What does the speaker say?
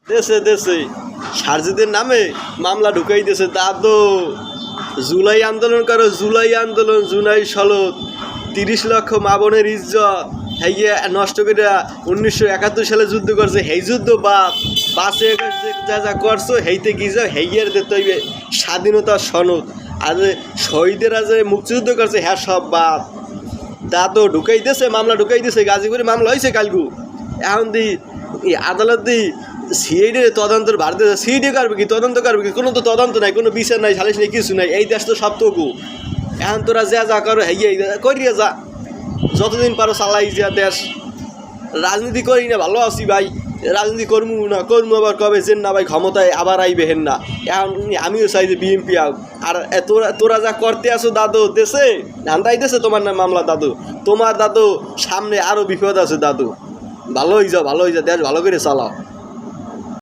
দেশে দেশে সারজিদের নামে মামলা ঢুকাই দিয়েছে। দাদু জুলাই আন্দোলন করো, জুলাই আন্দোলন, জুলাই সলত 30 লক্ষ মা বোনের ইজ্জত হেয়ে নষ্ট করে 1971 সালে যুদ্ধ করছে। হেই যুদ্ধ বাপ বাসে যা যা করছো হেইতে কি যাও হেইয়ের দিতে হইবে স্বাধীনতার সনদ। আর শহীদেরা যে মুক্তিযুদ্ধ করছে হ্যাঁ সব বাপ। দাদু ঢুকাই দিয়েছে, মামলা ঢুকাই দিয়েছে। গাজীপুরে মামলা হয়েছে কালকু। এখন দি আদালত দি সিআইডি তদন্তের ভার দিয়েছে। সিআইডি করবে কি, তদন্ত করবে কি? কোনো তো তদন্ত নাই, কোনো বিচার নাই, সালিশ নেই, কিছু নাই। এই দেশ তো সবটুকু। এখন তোরা যা যা করো হেয়ে করিয়ে যা, যতদিন পারো চালাই যা দেশ। রাজনীতি করি না, ভালো আছি ভাই। রাজনীতি করমু না, করমু আবার কবে যেন না ভাই ক্ষমতায় আবার আইবে হেন না। এখন আমিও চাই যে বিএমপি আও। আর তোরা যা করতে আসো দাদু দেশে ধান্দাই দেশে তোমার না মামলা দাদু। তোমার দাদু সামনে আরও বিপদ আছে দাদু। ভালো হয়ে যাও, ভালো হয়ে যাও, দেশ ভালো করে চালাও।